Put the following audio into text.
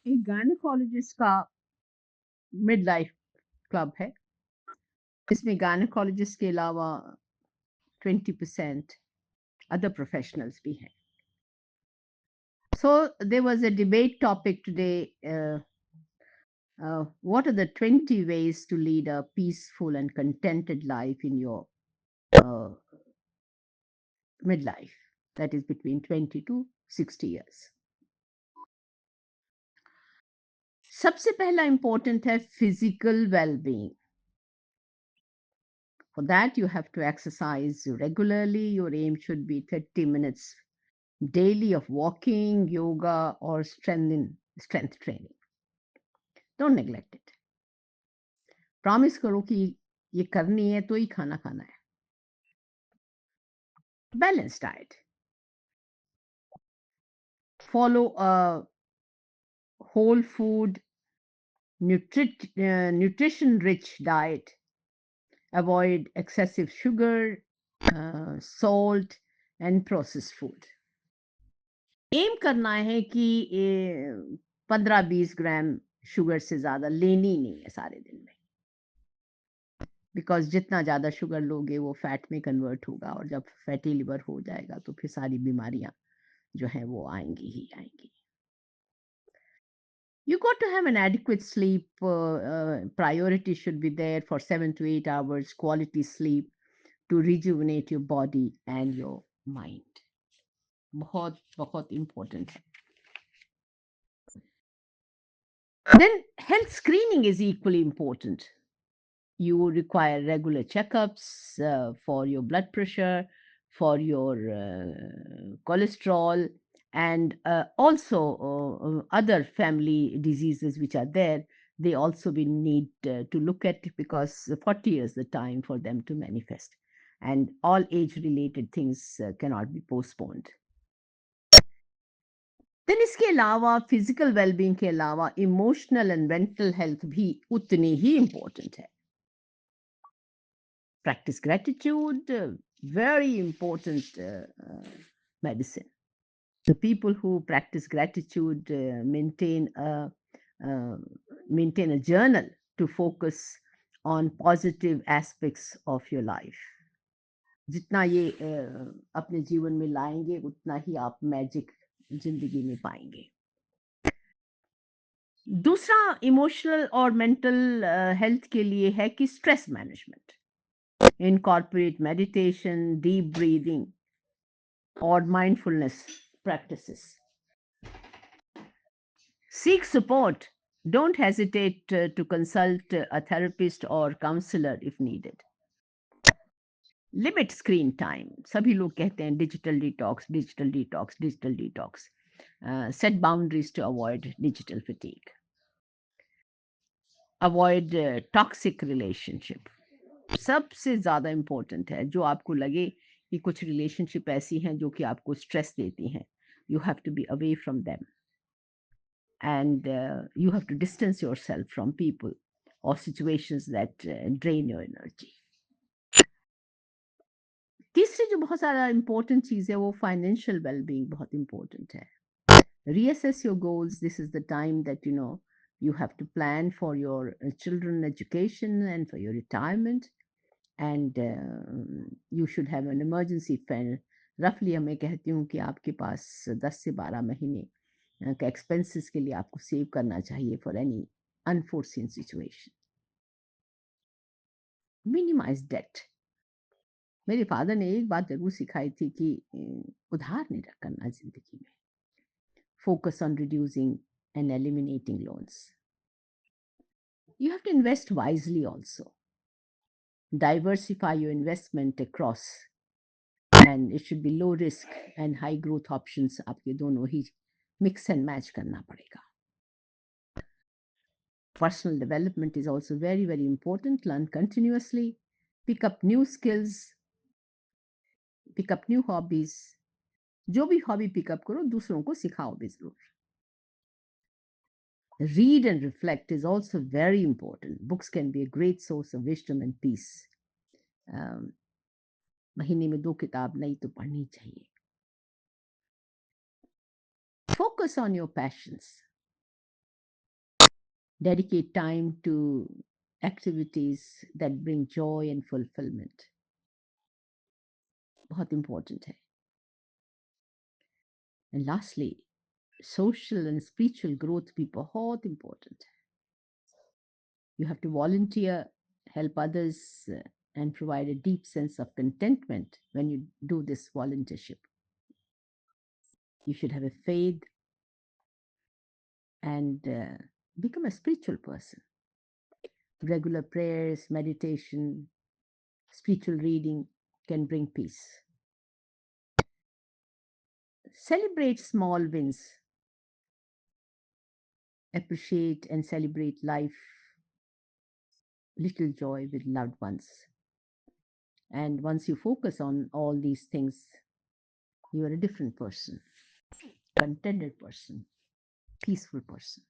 एक गायनेकोलॉजिस्ट का mid life club है। इसमें गायनेकोलॉजिस्ट के अलावा 20% other professionals भी हैं. So there was a debate topic today. What are the 20 ways to lead a peaceful and contented life in your uh, midlife? That is between 20 to 60 years. सबसे पहला important है physical well-being. For that, you have to exercise regularly. Your aim should be 30 minutes daily of walking, yoga, or strength training. Don't neglect it. Promise करो कि ये करनी है तो ही खाना खाना है. Balanced diet. Follow a whole food, nutrition-rich diet. Avoid excessive sugar, salt, and processed food. Aim करना है कि 15-20 ग्राम शुगर से ज़्यादा लेनी नहीं है सारे दिन में, बिकॉज जितना ज़्यादा शुगर लोगे वो फैट में कन्वर्ट होगा, और जब फैटी लिवर हो जाएगा तो फिर सारी बीमारियां जो हैं वो आएंगी ही आएंगी. You got to have an adequate sleep. Priority should be there for 7 to 8 hours quality sleep to rejuvenate your body and your mind. बहुत बहुत important है. Then health screening is equally important. You require regular checkups for your blood pressure, for your cholesterol, and also other family diseases which are there. They also we need to look at, because 40 years the time for them to manifest, and all age related things cannot be postponed. Then इसके अलावा physical wellbeing के अलावा emotional and mental health भी उतनी ही important है. Practice gratitude, very important medicine. The people who practice gratitude uh, maintain a journal to focus on positive aspects of your life. जितना ये अपने जीवन में लाएंगे उतना ही आप मैजिक जिंदगी में पाएंगे. दूसरा इमोशनल और मेंटल हेल्थ के लिए है कि stress management. Incorporate meditation, deep breathing, or mindfulness practices. Seek support. Don't hesitate to consult a therapist or counselor if needed. Limit screen time. सभी लोग कहते हैं digital detox, digital detox, digital detox. Set boundaries to avoid digital fatigue. Avoid toxic relationship. सबसे ज़्यादा important है. जो आपको लगे कि कुछ रिलेशनशिप ऐसी हैं जो कि आपको स्ट्रेस देती हैं, you have to be away from them, and you have to distance yourself from people or situations that drain your energy. तीसरी जो बहुत ज़्यादा इम्पोर्टेंट चीज़ है वो फाइनेंशियल वेलबींग बहुत इम्पोर्टेंट है. Reassess your goals. This is the time that you have to plan for your children education and for your retirement, and you should have an emergency fund. Roughly मैं कहती हूँ कि आपके पास 10 से 12 महीने का एक्सपेंसेस के लिए आपको सेव करना चाहिए for any unforeseen situation. Minimise debt. मेरे फादर ने एक बात जरूर सिखाई थी कि उधार नहीं करना जिंदगी में. Focus on reducing and eliminating loans. You have to invest wisely also. Diversify your investment across, and it should be low risk and high growth options. आपके दोनों ही mix and match करना पड़ेगा. Personal development is also very, very important. Learn continuously, pick up new skills, pick up new hobbies. जो भी hobby pick up करो दूसरों को सिखाओ भी जरूर. Read and reflect is also very important. Books can be a great source of wisdom and peace. महीने में 2 किताब नहीं तो पढ़नी चाहिए. Focus on your passions. Dedicate time to activities that bring joy and fulfillment. बहुत important है. And lastly, social and spiritual growth भी बहुत important है. You have to volunteer, help others, and provide a deep sense of contentment when you do this volunteership. You should have a faith and become a spiritual person. Regular prayers, meditation, spiritual reading can bring peace. Celebrate small wins, appreciate and celebrate life, little joy with loved ones. And once you focus on all these things, you are a different person, contented person, peaceful person.